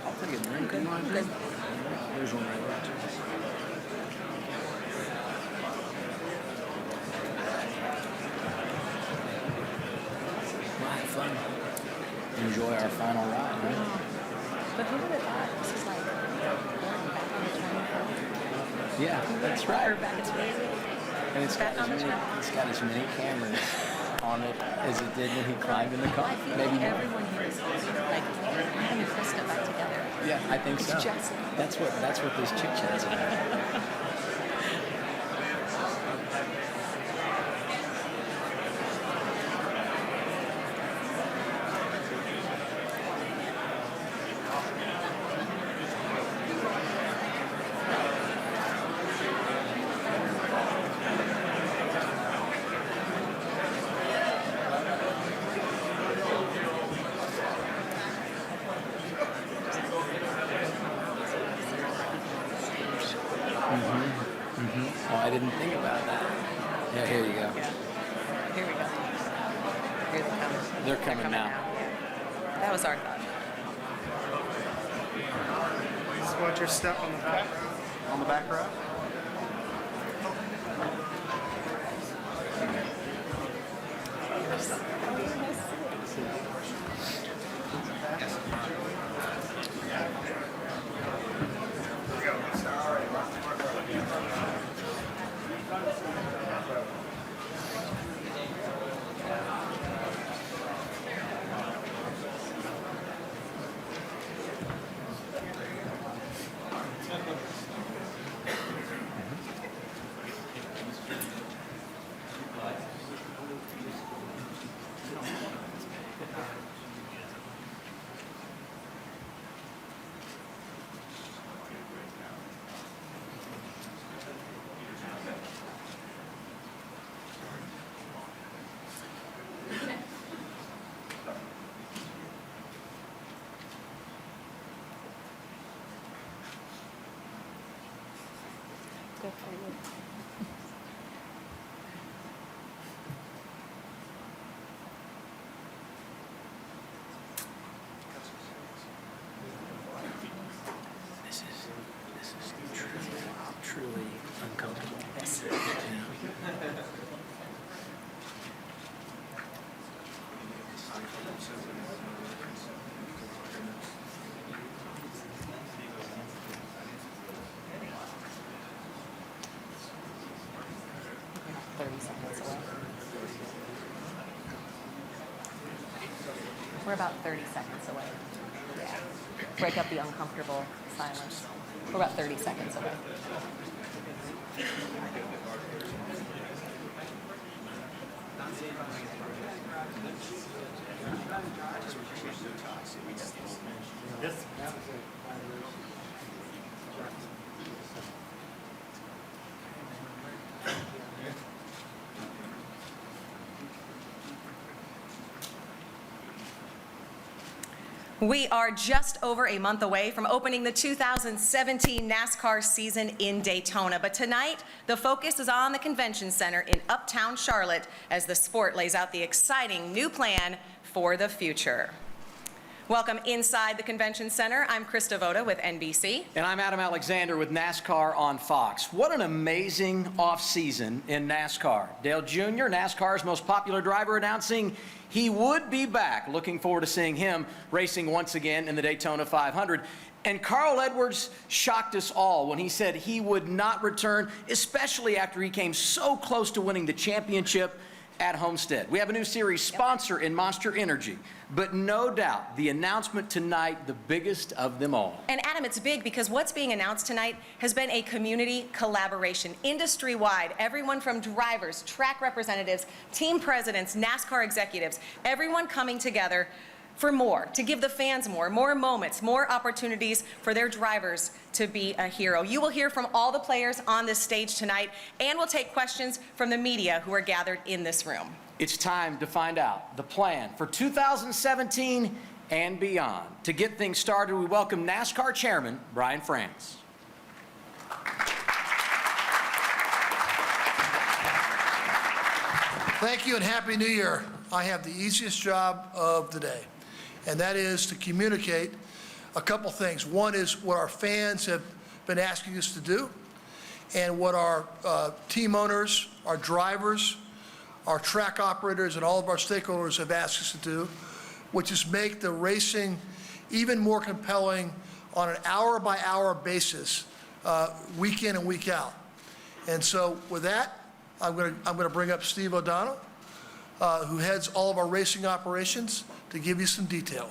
I'll take a drink. Good. Good. There's one right there. We'll have fun. Enjoy our final ride, right? But who would have thought this is like Burton back on the 24th? Yeah, that's right. Or back at Speedway. And it's got, Back on the track. it's got as many cameras on it as it did when he climbed in the car. I feel Maybe like more. everyone here is like Adam and Krista back together. Yeah, I think so. It's just- That's what this chit chat's about. Oh, I didn't think about that. Yeah, here you go. Yeah. Here we go. Here they come. They're coming now. Yeah. That was our thought. Just watch your step on the back. On the back row. Good for you. This is truly uncomfortable. Yes. We're about 30 seconds away. We're about 30 seconds away. Yeah. Break up the uncomfortable silence. We're about 30 seconds away. We are just over a month away from opening the 2017 NASCAR season in Daytona. But tonight, the focus is on the Convention Center in Uptown Charlotte as the sport lays out the exciting new plan for the future. Welcome inside the Convention Center. I'm Krista Voda with NBC. And I'm Adam Alexander with NASCAR on Fox. What an amazing off-season in NASCAR. Dale Jr., NASCAR's most popular driver, announcing he would be back. Looking forward to seeing him racing once again in the Daytona 500. And Carl Edwards shocked us all when he said he would not return, especially after he came so close to winning the championship at Homestead. We have a new series sponsor in Monster Energy, but no doubt the announcement tonight, the biggest of them all. And Adam, it's big because what's being announced tonight has been a community collaboration, industry-wide. Everyone from drivers, track representatives, team presidents, NASCAR executives, everyone coming together for more, to give the fans more moments, more opportunities for their drivers to be a hero. You will hear from all the players on this stage tonight, and we'll take questions from the media who are gathered in this room. It's time to find out the plan for 2017 and beyond. To get things started, we welcome NASCAR Chairman Brian France. Thank you and Happy New Year. I have the easiest job of the day, and that is to communicate a couple things. One is what our fans have been asking us to do, and what our team owners, our drivers, our track operators, and all of our stakeholders have asked us to do, which is make the racing even more compelling on an hour-by-hour basis, week in and week out. And so with that, I'm going to bring up Steve O'Donnell, who heads all of our racing operations, to give you some detail.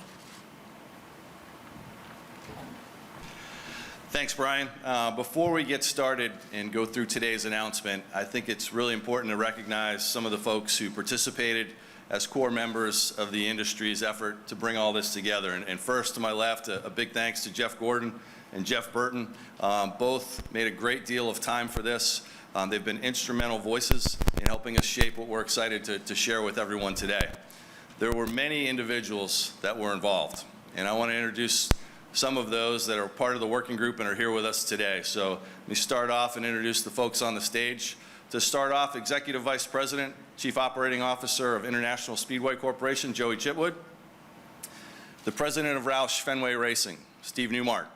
Thanks, Brian. Before we get started and go through today's announcement, I think it's really important to recognize some of the folks who participated as core members of the industry's effort to bring all this together. And first, to my left, a big thanks to Jeff Gordon and Jeff Burton. Both made a great deal of time for this. They've been instrumental voices in helping us shape what we're excited to share with everyone today. There were many individuals that were involved, and I want to introduce some of those that are part of the working group and are here with us today. So let me start off and introduce the folks on the stage. To start off, Executive Vice President, Chief Operating Officer of International Speedway Corporation, Joie Chitwood. The President of Roush Fenway Racing, Steve Newmark.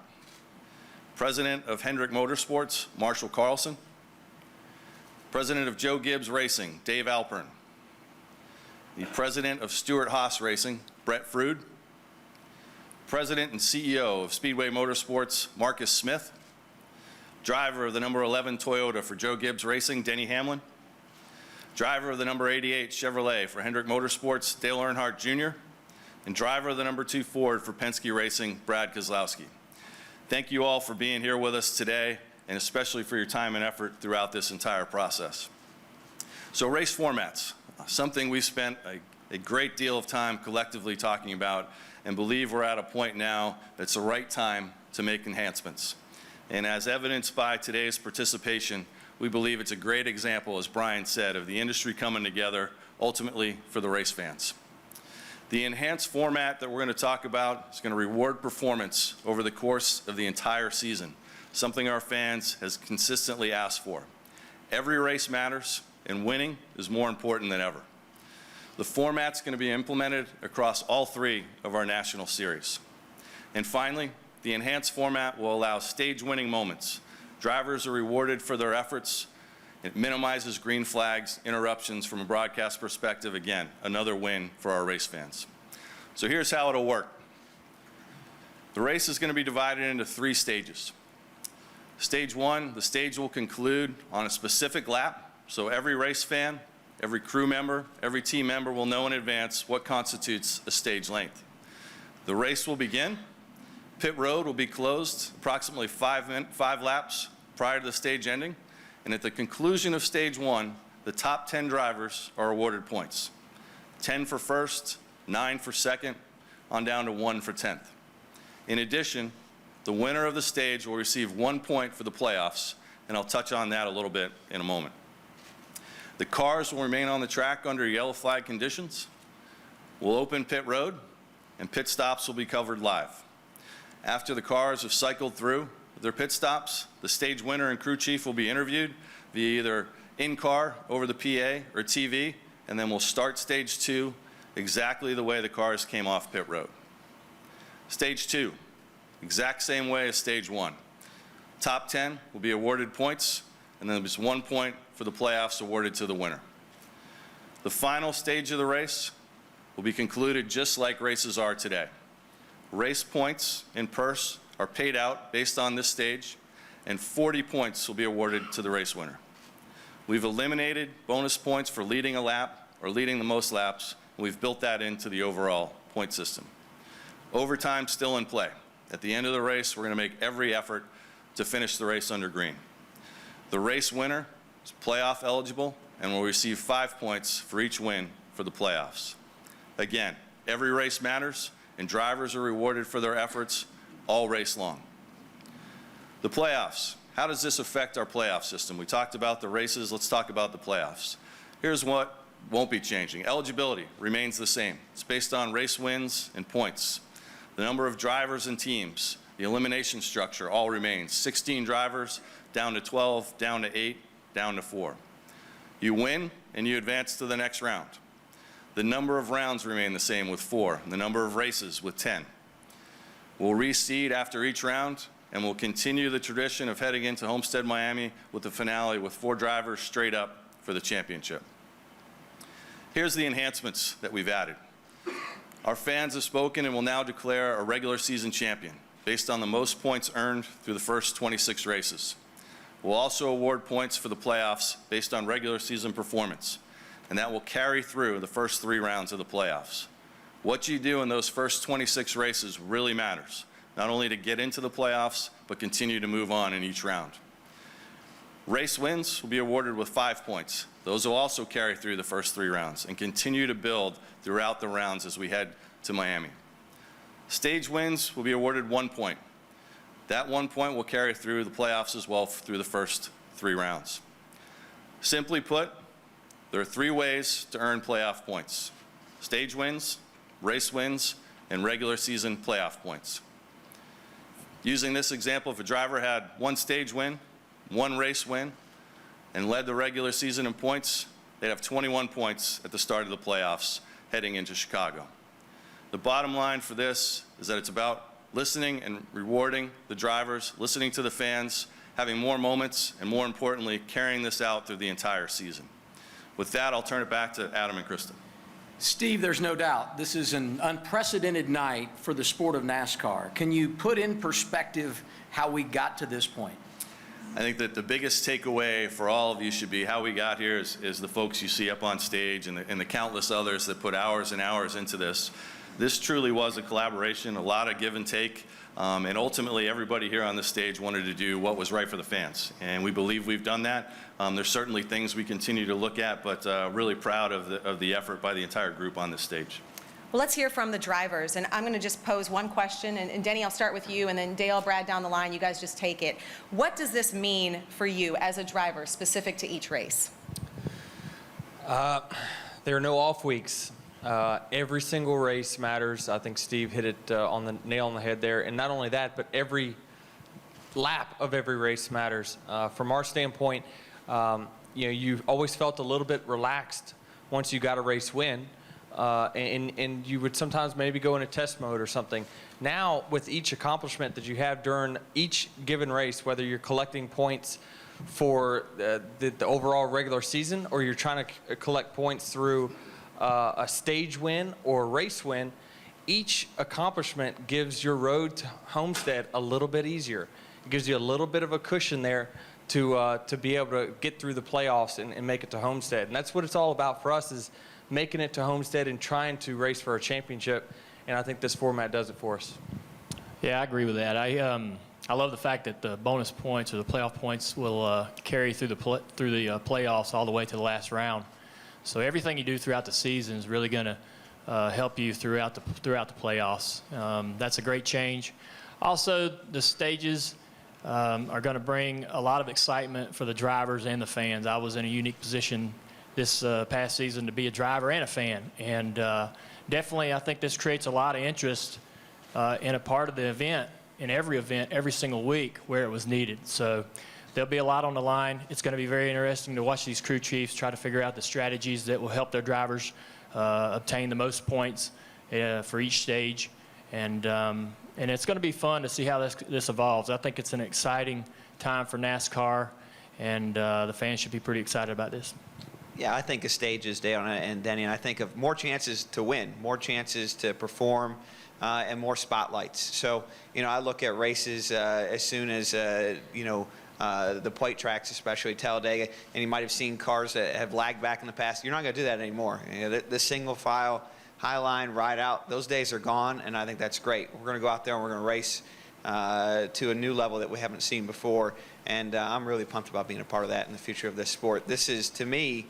President of Hendrick Motorsports, Marshall Carlson. President of Joe Gibbs Racing, Dave Alpern. The President of Stewart-Haas Racing, Brett Frood. President and CEO of Speedway Motorsports, Marcus Smith. Driver of the number 11 Toyota for Joe Gibbs Racing, Denny Hamlin. Driver of the number 88 Chevrolet for Hendrick Motorsports, Dale Earnhardt Jr. And driver of the number 2 Ford for Penske Racing, Brad Keselowski. Thank you all for being here with us today, and especially for your time and effort throughout this entire process. So race formats, something we spent a great deal of time collectively talking about, and believe we're at a point now that's the right time to make enhancements. And as evidenced by today's participation, we believe it's a great example, as Brian said, of the industry coming together ultimately for the race fans. The enhanced format that we're going to talk about is going to reward performance over the course of the entire season, something our fans has consistently asked for. Every race matters, and winning is more important than ever. The format's going to be implemented across all 3 of our national series. And finally, the enhanced format will allow stage-winning moments. Drivers are rewarded for their efforts. It minimizes green flags, interruptions from a broadcast perspective. Again, another win for our race fans. So here's how it'll work. The race is going to be divided into 3 stages. Stage 1, the stage will conclude on a specific lap, so every race fan, every crew member, every team member will know in advance what constitutes a stage length. The race will begin. Pit road will be closed approximately 5 laps prior to the stage ending, and at the conclusion of stage 1, the top 10 drivers are awarded points. 10 for first, 9 for second, on down to 1 for 10th. In addition, the winner of the stage will receive 1 point for the playoffs, and I'll touch on that a little bit in a moment. The cars will remain on the track under yellow flag conditions. We'll open pit road, and pit stops will be covered live. After the cars have cycled through their pit stops, the stage winner and crew chief will be interviewed via either in-car, over the PA, or TV, and then we'll start stage 2 exactly the way the cars came off pit road. Stage 2, exact same way as stage 1. Top 10 will be awarded points, and then there's 1 point for the playoffs awarded to the winner. The final stage of the race will be concluded just like races are today. Race points in purse are paid out based on this stage, and 40 points will be awarded to the race winner. We've eliminated bonus points for leading a lap or leading the most laps, and we've built that into the overall point system. Overtime still in play. At the end of the race, we're going to make every effort to finish the race under green. The race winner is playoff eligible and will receive 5 points for each win for the playoffs. Again, every race matters, and drivers are rewarded for their efforts all race long. The playoffs. How does this affect our playoff system? We talked about the races. Let's talk about the playoffs. Here's what won't be changing. Eligibility remains the same. It's based on race wins and points. The number of drivers and teams, the elimination structure all remains. 16 drivers, down to 12, down to 8, down to 4. You win and you advance to the next round. The number of rounds remain the same with 4, and the number of races with 10. We'll reseed after each round, and we'll continue the tradition of heading into Homestead, Miami with the finale with 4 drivers straight up for the championship. Here's the enhancements that we've added. Our fans have spoken and will now declare a regular season champion based on the most points earned through the first 26 races. We'll also award points for the playoffs based on regular season performance, and that will carry through the first 3 rounds of the playoffs. What you do in those first 26 races really matters, not only to get into the playoffs, but continue to move on in each round. Race wins will be awarded with 5 points. Those will also carry through the first 3 rounds and continue to build throughout the rounds as we head to Miami. Stage wins will be awarded 1 point. That 1 point will carry through the playoffs as well through the first 3 rounds. Simply put, there are 3 ways to earn playoff points: stage wins, race wins, and regular season playoff points. Using this example, if a driver had 1 stage win, 1 race win, and led the regular season in points, they'd have 21 points at the start of the playoffs heading into Chicago. The bottom line for this is that it's about listening and rewarding the drivers, listening to the fans, having more moments, and more importantly, carrying this out through the entire season. With that, I'll turn it back to Adam and Kristen. Steve, there's no doubt this is an unprecedented night for the sport of NASCAR. Can you put in perspective how we got to this point? I think that the biggest takeaway for all of you should be how we got here is the folks you see up on stage and the countless others that put hours and hours into this. This truly was a collaboration, a lot of give and take, and ultimately everybody here on this stage wanted to do what was right for the fans, and we believe we've done that. There's certainly things we continue to look at, but really proud of the effort by the entire group on this stage. Well, let's hear from the drivers, and I'm going to just pose one question, and Denny, I'll start with you, and then Dale, Brad down the line, you guys just take it. What does this mean for you as a driver, specific to each race? There are no off weeks. Every single race matters. I think Steve hit it on the nail on the head there, and not only that, but every lap of every race matters. From our standpoint, you always felt a little bit relaxed once you got a race win. And you would sometimes maybe go into test mode or something. Now, with each accomplishment that you have during each given race, whether you're collecting points for the overall regular season or you're trying to collect points through a stage win or a race win, each accomplishment gives your road to Homestead a little bit easier. It gives you a little bit of a cushion there to be able to get through the playoffs and make it to Homestead. And that's what it's all about for us, is making it to Homestead and trying to race for a championship, and I think this format does it for us. Yeah, I agree with that. I love the fact that the bonus points or the playoff points will carry through the playoffs all the way to the last round. So everything you do throughout the season is really going to help you throughout the playoffs. That's a great change. Also, the stages are going to bring a lot of excitement for the drivers and the fans. I was in a unique position this past season to be a driver and a fan, and definitely I think this creates a lot of interest in a part of the event, in every event, every single week where it was needed. So there'll be a lot on the line. It's going to be very interesting to watch these crew chiefs try to figure out the strategies that will help their drivers obtain the most points for each stage, and it's going to be fun to see how this evolves. I think it's an exciting time for NASCAR, and the fans should be pretty excited about this. Yeah, I think of stages, Dale and Denny, and I think of more chances to win, more chances to perform, and more spotlights. So, I look at races as soon as, the plate tracks, especially Talladega, and you might have seen cars that have lagged back in the past. You're not going to do that anymore. The single file, high line, ride out, those days are gone, and I think that's great. We're going to go out there and we're going to race to a new level that we haven't seen before, and I'm really pumped about being a part of that in the future of this sport. This is, to me,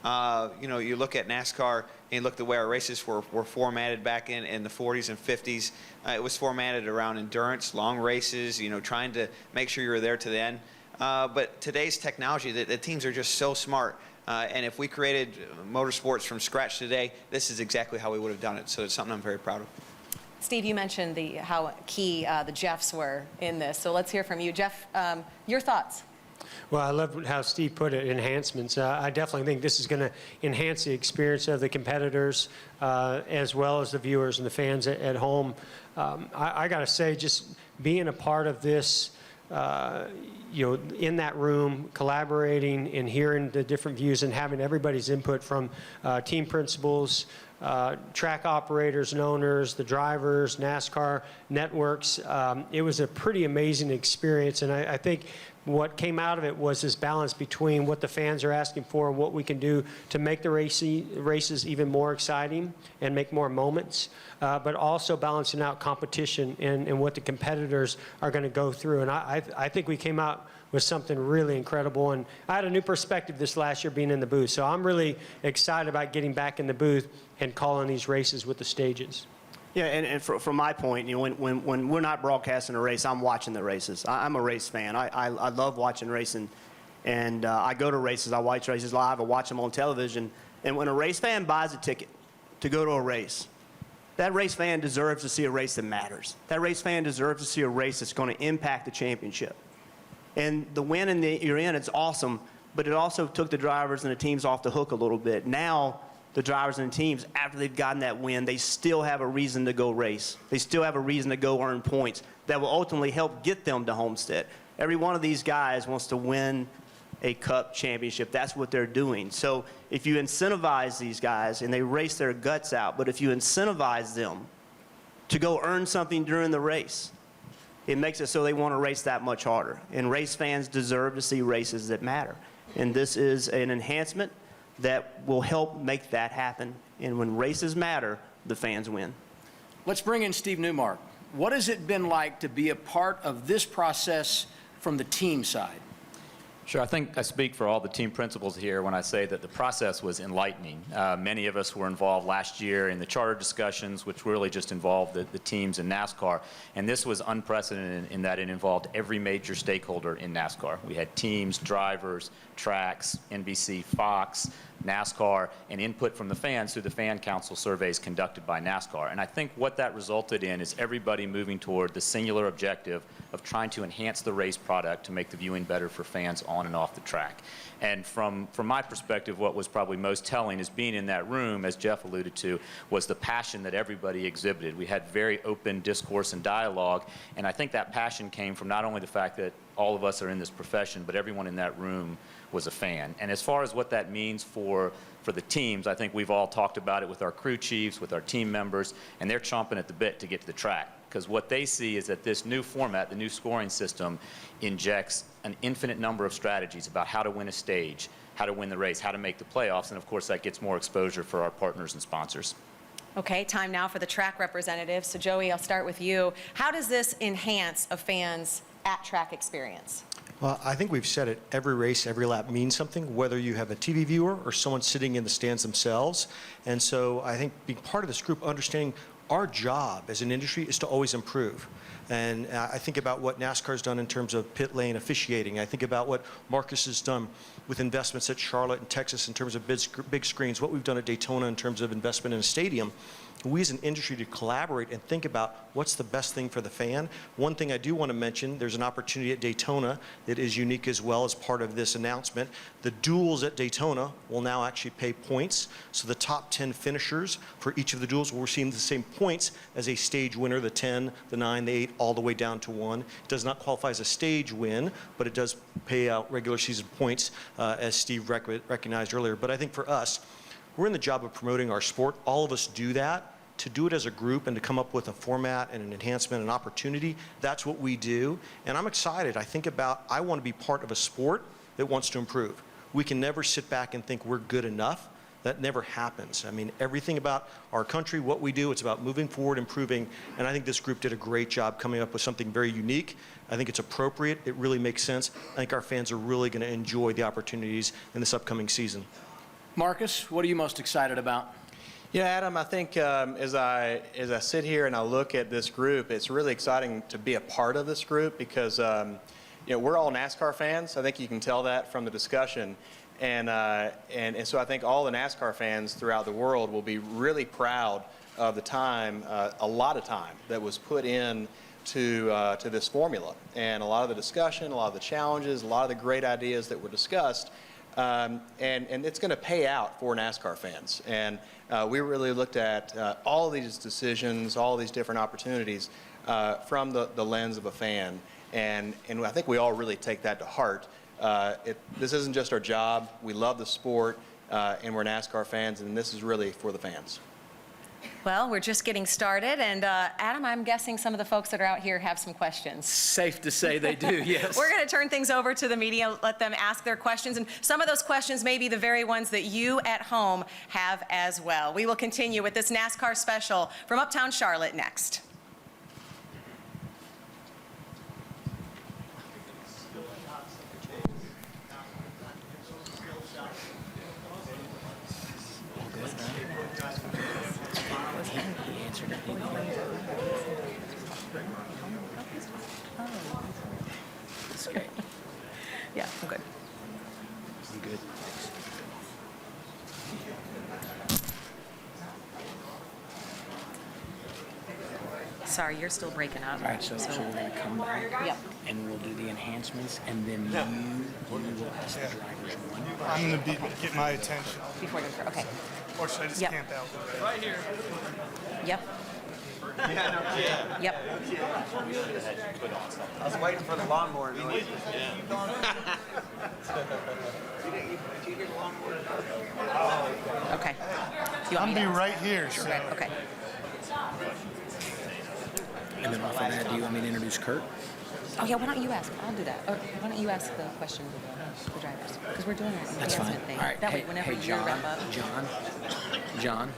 you look at NASCAR and you look at the way our races were formatted back in the 40s and 50s. It was formatted around endurance, long races, trying to make sure you were there to the end. But today's technology, the teams are just so smart. And if we created motorsports from scratch today, this is exactly how we would have done it. So it's something I'm very proud of. Steve, you mentioned how key the Jeffs were in this. So let's hear from you. Jeff, your thoughts? Well, I love how Steve put it, enhancements. I definitely think this is going to enhance the experience of the competitors as well as the viewers and the fans at home. I got to say, just being a part of this, in that room, collaborating and hearing the different views and having everybody's input from team principals, track operators and owners, the drivers, NASCAR networks. It was a pretty amazing experience, and I think what came out of it was this balance between what the fans are asking for and what we can do to make the races even more exciting and make more moments, but also balancing out competition and what the competitors are going to go through. And I think we came out with something really incredible. And I had a new perspective this last year being in the booth. So I'm really excited about getting back in the booth and calling these races with the stages. Yeah, and from my point, when we're not broadcasting a race, I'm watching the races. I'm a race fan. I love watching racing, and I go to races. I watch races live. I watch them on television. And when a race fan buys a ticket to go to a race, that race fan deserves to see a race that matters. That race fan deserves to see a race that's going to impact the championship. And the win you're in, it's awesome, but it also took the drivers and the teams off the hook a little bit. Now, the drivers and the teams, after they've gotten that win, they still have a reason to go race. They still have a reason to go earn points that will ultimately help get them to Homestead. Every one of these guys wants to win a cup championship. That's what they're doing. So if you incentivize these guys and they race their guts out, but if you incentivize them to go earn something during the race, it makes it so they want to race that much harder. And race fans deserve to see races that matter. And this is an enhancement that will help make that happen. And when races matter, the fans win. Let's bring in Steve Newmark. What has it been like to be a part of this process from the team side? Sure. I think I speak for all the team principals here when I say that the process was enlightening. Many of us were involved last year in the charter discussions, which really just involved the teams in NASCAR. And this was unprecedented in that it involved every major stakeholder in NASCAR. We had teams, drivers, tracks, NBC, Fox, NASCAR, and input from the fans through the fan council surveys conducted by NASCAR. And I think what that resulted in is everybody moving toward the singular objective of trying to enhance the race product to make the viewing better for fans on and off the track. And from my perspective, what was probably most telling is being in that room, as Jeff alluded to, was the passion that everybody exhibited. We had very open discourse and dialogue, and I think that passion came from not only the fact that all of us are in this profession, but everyone in that room was a fan. And as far as what that means for the teams, I think we've all talked about it with our crew chiefs, with our team members, and they're chomping at the bit to get to the track. Because what they see is that this new format, the new scoring system, injects an infinite number of strategies about how to win a stage, how to win the race, how to make the playoffs, and of course that gets more exposure for our partners and sponsors. Okay, time now for the track representatives. So Joie, I'll start with you. How does this enhance a fan's at-track experience? Well, I think we've said it, every race, every lap means something, whether you have a TV viewer or someone sitting in the stands themselves. And so I think being part of this group, understanding our job as an industry is to always improve. And I think about what NASCAR's done in terms of pit lane officiating. I think about what Marcus has done with investments at Charlotte and Texas in terms of big screens, what we've done at Daytona in terms of investment in a stadium. We as an industry to collaborate and think about what's the best thing for the fan. One thing I do want to mention, there's an opportunity at Daytona that is unique as well as part of this announcement. The duels at Daytona will now actually pay points. So the top 10 finishers for each of the duels will receive the same points as a stage winner, the 10, the 9, the 8, all the way down to 1. It does not qualify as a stage win, but it does pay out regular season points, as Steve recognized earlier. But I think for us, we're in the job of promoting our sport. All of us do that. To do it as a group and to come up with a format and an enhancement and opportunity, that's what we do. And I'm excited. I think about, I want to be part of a sport that wants to improve. We can never sit back and think we're good enough. That never happens. I mean, everything about our country, what we do, it's about moving forward, improving. And I think this group did a great job coming up with something very unique. I think it's appropriate. It really makes sense. I think our fans are really going to enjoy the opportunities in this upcoming season. Marcus, what are you most excited about? Yeah, Adam, I think as I sit here and I look at this group, it's really exciting to be a part of this group because we're all NASCAR fans. I think you can tell that from the discussion. And so I think all the NASCAR fans throughout the world will be really proud of the time, a lot of time that was put in to this formula, and a lot of the discussion, a lot of the challenges, a lot of the great ideas that were discussed, and it's going to pay out for NASCAR fans. And we really looked at all these decisions, all these different opportunities from the lens of a fan, and I think we all really take that to heart. This isn't just our job. We love the sport, and we're NASCAR fans, and this is really for the fans. Well, we're just getting started, and Adam, I'm guessing some of the folks that are out here have some questions. Safe to say they do, yes. We're going to turn things over to the media, let them ask their questions, and some of those questions may be the very ones that you at home have as well. We will continue with this NASCAR special from Uptown Charlotte next. Yeah, I'm good. I'm good. Sorry, you're still breaking up. All right, so we're going to come back, Yep. and we'll do the enhancements, and then you will ask the drivers one. I'm going to get my attention. Before the okay. Or should I just Yep. camp out? Right here. Yep. Yep. I was waiting for the lawnmower. Okay. I'll be right here. Sure. So. Right. Okay. And then off of that, do you want me to introduce Kurt? Oh yeah. Why don't you ask? I'll do that. Or why don't you ask the question to the drivers? Because we're doing an That's fine. enhancement thing. All right. That hey, way, whenever hey, you John, wrap up. John.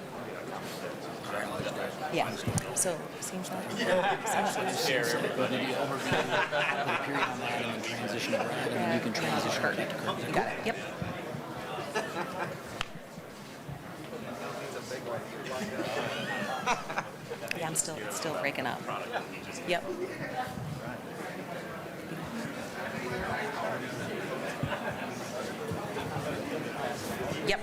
All right, I'll just do it. Yeah. So seems like. Maybe overview, put a period on that, and then transition to Brad, and then you can transition right to Kurt. You got it. Yep. Yeah, I'm still breaking up. Yep. Yep.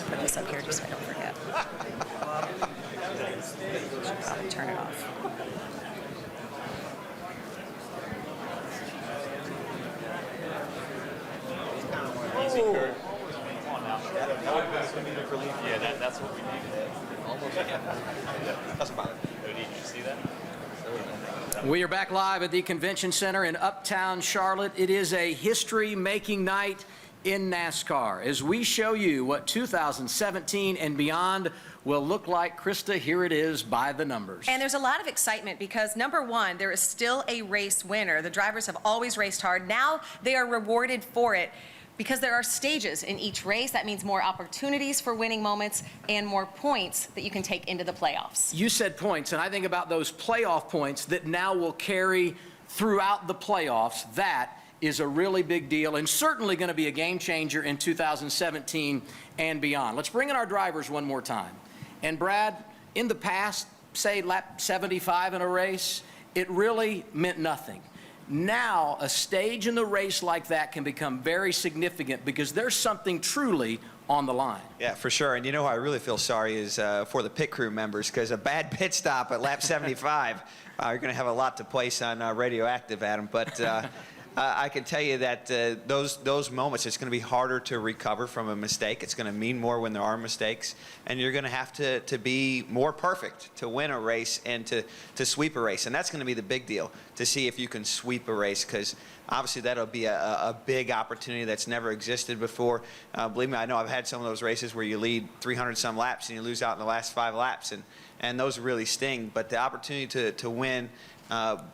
Put this up here just so I don't forget. I'll turn it off. Yeah, that's what we needed. Almost. That's about it. Did you see that? We are back live at the Convention Center in Uptown Charlotte. It is a history-making night in NASCAR as we show you what 2017 and beyond will look like. Krista, here it is by the numbers. And there's a lot of excitement because, number one, there is still a race winner. The drivers have always raced hard. Now they are rewarded for it because there are stages in each race. That means more opportunities for winning moments and more points that you can take into the playoffs. You said points, and I think about those playoff points that now will carry throughout the playoffs. That is a really big deal and certainly going to be a game changer in 2017 and beyond. Let's bring in our drivers one more time. And Brad, in the past, say lap 75 in a race, it really meant nothing. Now, a stage in the race like that can become very significant because there's something truly on the line. Yeah, for sure. And you know who I really feel sorry is for the pit crew members, because a bad pit stop at lap 75, you're going to have a lot to place on radioactive, Adam. But I can tell you that those moments, it's going to be harder to recover from a mistake. It's going to mean more when there are mistakes. And you're going to have to be more perfect to win a race and to sweep a race. And that's going to be the big deal, to see if you can sweep a race, because obviously that'll be a big opportunity that's never existed before. Believe me, I know I've had some of those races where you lead 300-some laps and you lose out in the last 5 laps. And those really sting. But the opportunity to win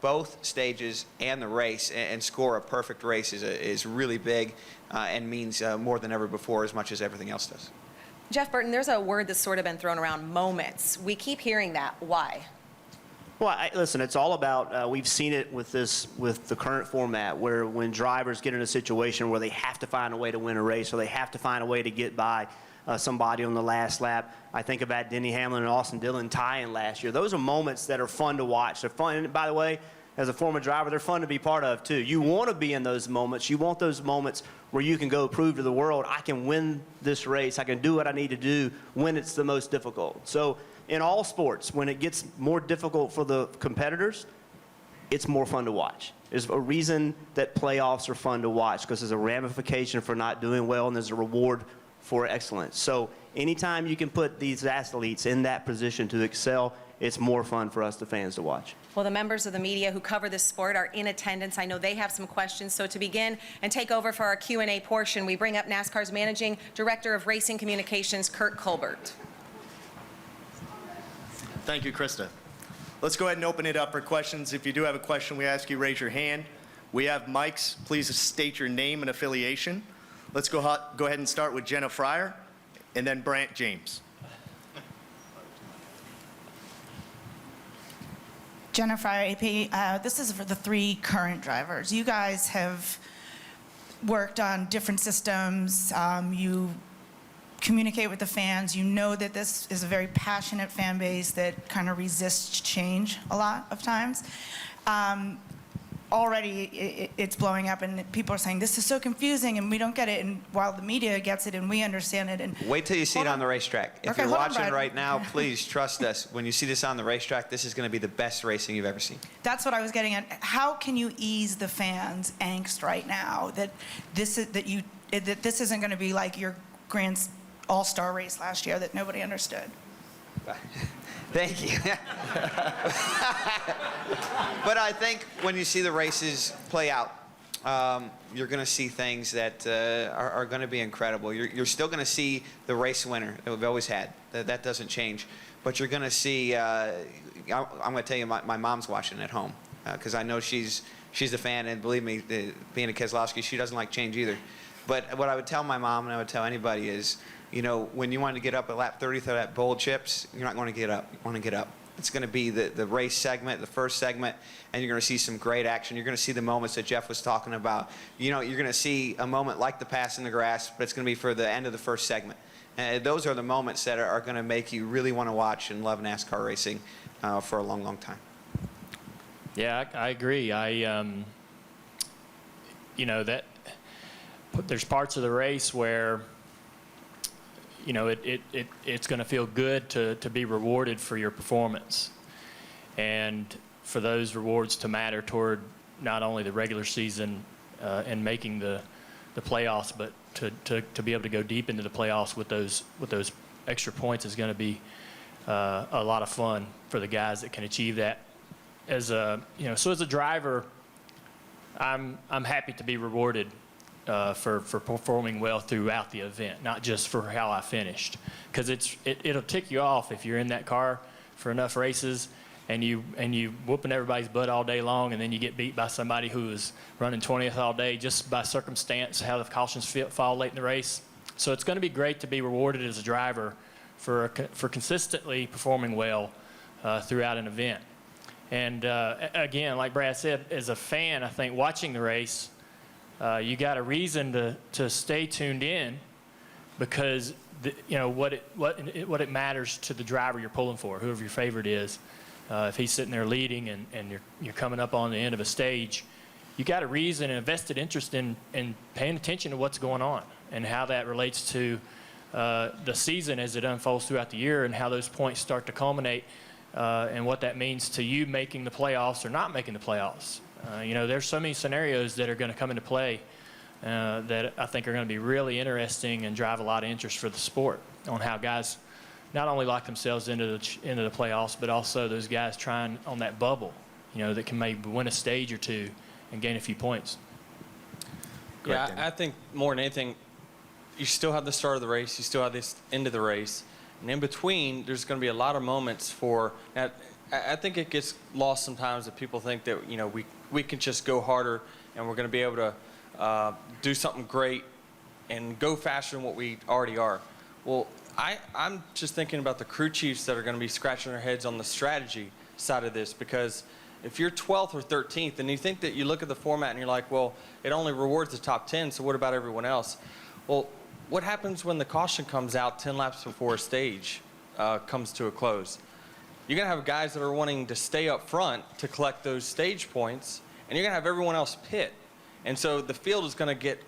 both stages and the race and score a perfect race is really big and means more than ever before, as much as everything else does. Jeff Burton, there's a word that's sort of been thrown around, moments. We keep hearing that. Why? Well, listen, it's all about, we've seen it with the current format, where when drivers get in a situation where they have to find a way to win a race, or they have to find a way to get by somebody on the last lap. I think about Denny, Hamlin, and Austin Dillon tying last year. Those are moments that are fun to watch. They're fun. And by the way, as a former driver, they're fun to be part of too. You want to be in those moments. You want those moments where you can go prove to the world, I can win this race. I can do what I need to do when it's the most difficult. So in all sports, when it gets more difficult for the competitors, it's more fun to watch. There's a reason that playoffs are fun to watch, because there's a ramification for not doing well and there's a reward for excellence. So anytime you can put these athletes in that position to excel, it's more fun for us, the fans, to watch. Well, the members of the media who cover this sport are in attendance. I know they have some questions. So to begin and take over for our Q&A portion, we bring up NASCAR's Managing Director of Racing Communications, Kurt Colbert. Thank you, Krista. Let's go ahead and open it up for questions. If you do have a question, we ask you raise your hand. We have mics. Please state your name and affiliation. Let's go ahead and start with Jenna Fryer and then Brant James. Jenna Fryer, AP. This is for the 3 current drivers. You guys have worked on different systems. You communicate with the fans. You know that this is a very passionate fan base that kind of resists change a lot of times. Already it's blowing up and people are saying this is so confusing and we don't get it, and while the media gets it and we understand it. And wait till you see it on the racetrack. If Okay, you're hold on, watching Brad. right now, please trust us. When you see this on the racetrack, this is going to be the best racing you've ever seen. That's what I was getting at. How can you ease the fans' angst right now that this isn't going to be like your Grand All-Star race last year that nobody understood? Thank you. But I think when you see the races play out, you're going to see things that are going to be incredible. You're still going to see the race winner that we've always had. That doesn't change. But you're going to see, I'm going to tell you, my mom's watching at home because I know she's a fan, and believe me, being a Keselowski, she doesn't like change either. But what I would tell my mom and I would tell anybody is, you know, when you want to get up at lap 30 through that bowl of chips, you're not going to get up. You want to get up. It's going to be the race segment, the first segment, and you're going to see some great action. You're going to see the moments that Jeff was talking about. You know, you're going to see a moment like the pass in the grass, but it's going to be for the end of the first segment. And those are the moments that are going to make you really want to watch and love NASCAR racing for a long, long time. Yeah, I agree. You know, that there's parts of the race where, you know, it's going to feel good to be rewarded for your performance, and for those rewards to matter toward not only the regular season and making the playoffs, but to be able to go deep into the playoffs with those extra points is going to be a lot of fun for the guys that can achieve that. As a driver, I'm happy to be rewarded for performing well throughout the event, not just for how I finished. Because it'll tick you off if you're in that car for enough races and you whooping everybody's butt all day long, and then you get beat by somebody who is running 20th all day just by circumstance, how the cautions fall late in the race. So it's going to be great to be rewarded as a driver for consistently performing well throughout an event. And again, like Brad said, as a fan, I think watching the race, you got a reason to stay tuned in, because what it matters to the driver you're pulling for, whoever your favorite is. If he's sitting there leading and you're coming up on the end of a stage, you got a reason and a vested interest in paying attention to what's going on and how that relates to the season as it unfolds throughout the year, and how those points start to culminate, and what that means to you making the playoffs or not making the playoffs. There's so many scenarios that are going to come into play that I think are going to be really interesting and drive a lot of interest for the sport on how guys not only lock themselves into the playoffs, but also those guys trying on that bubble, that can maybe win a stage or two and gain a few points. Yeah, I think more than anything, you still have the start of the race, you still have this end of the race, and in between, there's going to be a lot of moments for. Now, I think it gets lost sometimes that people think that we can just go harder and we're going to be able to do something great and go faster than what we already are. Well, I'm just thinking about the crew chiefs that are going to be scratching their heads on the strategy side of this, because if you're 12th or 13th and you think that you look at the format and you're like, well, it only rewards the top 10, so what about everyone else? Well, what happens when the caution comes out 10 laps before a stage comes to a close? you're going to have guys that are wanting to stay up front to collect those stage points, and you're going to have everyone else pit. And so the field is going to get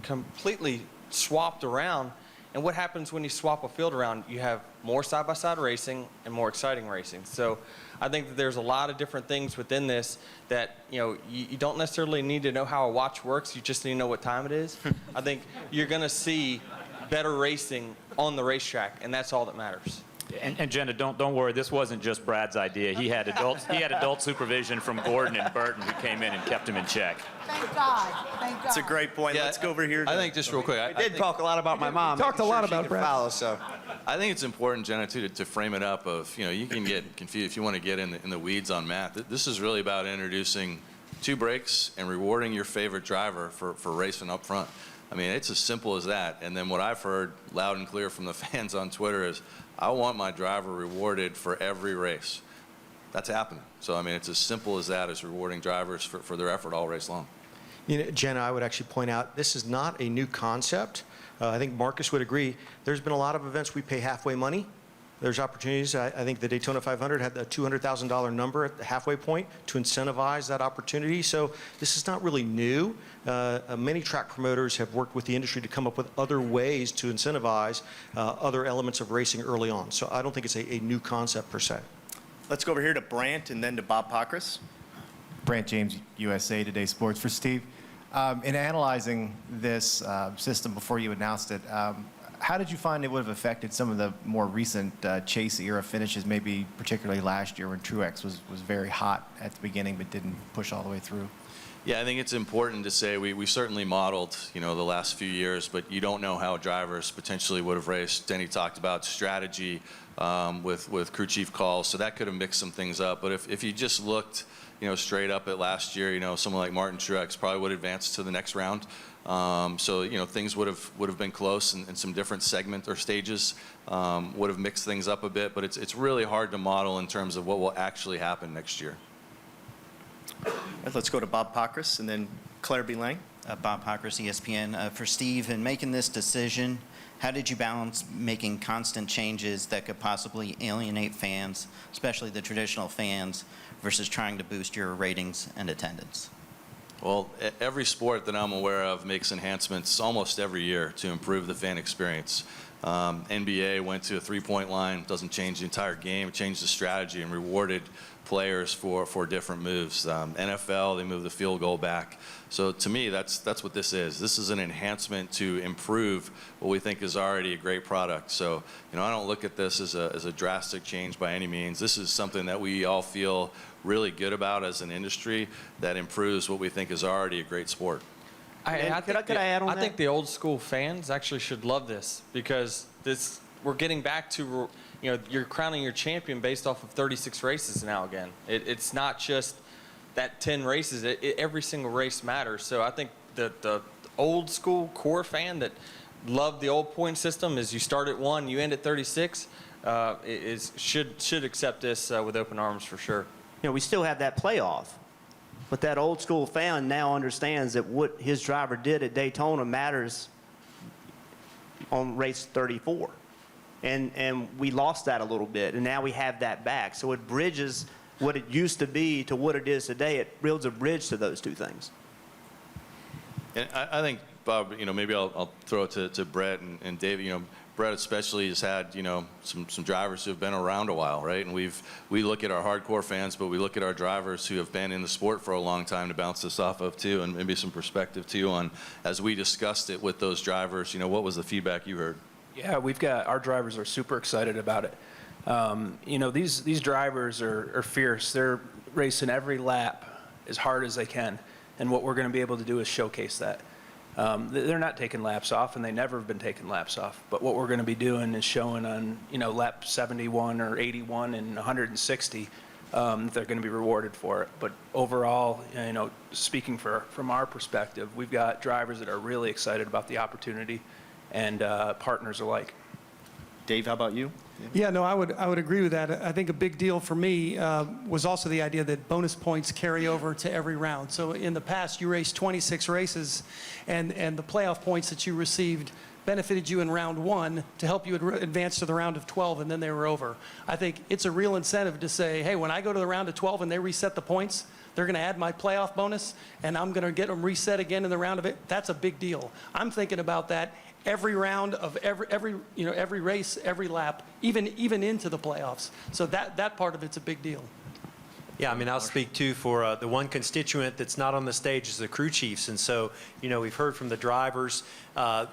completely swapped around. And what happens when you swap a field around? You have more side-by-side racing and more exciting racing. So I think that there's a lot of different things within this that, you don't necessarily need to know how a watch works. You just need to know what time it is. I think you're going to see better racing on the racetrack, and that's all that matters. And Jenna, don't worry. This wasn't just Brad's idea. He had adult supervision from Gordon and Burton, who came in and kept him in check. Thank God. Thank God. It's a great point. Let's go over here. I think just real quick. I did talk a lot about my mom. Talked a lot making sure about she could Brad. follow, so. I think it's important, Jenna, too, to frame it up of, you can get confused if you want to get in the weeds on math. This is really about introducing 2 breaks and rewarding your favorite driver for racing up front. I mean, it's as simple as that. And then what I've heard loud and clear from the fans on Twitter is, I want my driver rewarded for every race. That's happening. So, I mean, it's as simple as that, as rewarding drivers for their effort all race long. Jenna, I would actually point out, this is not a new concept. I think Marcus would agree. There's been a lot of events we pay halfway money. There's opportunities. I think the Daytona 500 had a $200,000 number at the halfway point to incentivize that opportunity. So this is not really new. Many track promoters have worked with the industry to come up with other ways to incentivize other elements of racing early on. So I don't think it's a new concept per se. Let's go over here to Brant and then to Bob Pockrass. Brant James, USA Today Sports. For Steve, in analyzing this system before you announced it, how did you find it would have affected some of the more recent Chase-era finishes, maybe particularly last year when Truex was very hot at the beginning but didn't push all the way through? Yeah, I think it's important to say we certainly modeled, the last few years, but you don't know how drivers potentially would have raced. Denny talked about strategy with crew chief calls, so that could have mixed some things up. But if you just looked, straight up at last year, someone like Martin Truex probably would advance to the next round. So things would have been close, and some different segment or stages would have mixed things up a bit. But it's really hard to model in terms of what will actually happen next year. Let's go to Bob Pockrass and then Claire B. Lang. Bob Pockrass, ESPN. For Steve, in making this decision, how did you balance making constant changes that could possibly alienate fans, especially the traditional fans, versus trying to boost your ratings and attendance? Well, every sport that I'm aware of makes enhancements almost every year to improve the fan experience. NBA went to a three-point line, doesn't change the entire game, it changed the strategy and rewarded players for different moves. NFL, they moved the field goal back. So to me, that's what this is. This is an enhancement to improve what we think is already a great product. So, I don't look at this as a drastic change by any means. This is something that we all feel really good about as an industry that improves what we think is already a great sport. I think the old school fans actually should love this, because we're getting back to, you're crowning your champion based off of 36 races now again. It's not just that 10 races. Every single race matters. So I think the old school core fan that loved the old point system is you start at 1, you end at 36, should accept this with open arms for sure. We still have that playoff. But that old school fan now understands that what his driver did at Daytona matters on race 34. And we lost that a little bit, and now we have that back. So it bridges what it used to be to what it is today. It builds a bridge to those two things. And I think, Bob, maybe I'll throw it to Brett and Dave. Brett especially has had, some drivers who have been around a while, right? And we look at our hardcore fans, but we look at our drivers who have been in the sport for a long time to bounce this off of too, and maybe some perspective too on, as we discussed it with those drivers, what was the feedback you heard? Yeah, our drivers are super excited about it. These drivers are fierce. They're racing every lap as hard as they can, and what we're going to be able to do is showcase that. They're not taking laps off, and they never have been taking laps off. But what we're going to be doing is showing on, lap 71 or 81 and 160, they're going to be rewarded for it. But overall, speaking from our perspective, we've got drivers that are really excited about the opportunity, and partners alike. Dave, how about you? Yeah, no, I would agree with that. I think a big deal for me was also the idea that bonus points carry over to every round. So in the past, you raced 26 races, and the playoff points that you received benefited you in round 1 to help you advance to the round of 12, and then they were over. I think it's a real incentive to say, hey, when I go to the round of 12 and they reset the points, they're going to add my playoff bonus, and I'm going to get them reset again in the round of it. That's a big deal. I'm thinking about that every round of every race, every lap, even into the playoffs. So that part of it's a big deal. Yeah, I mean, I'll speak too for the one constituent that's not on the stage is the crew chiefs. And so, we've heard from the drivers,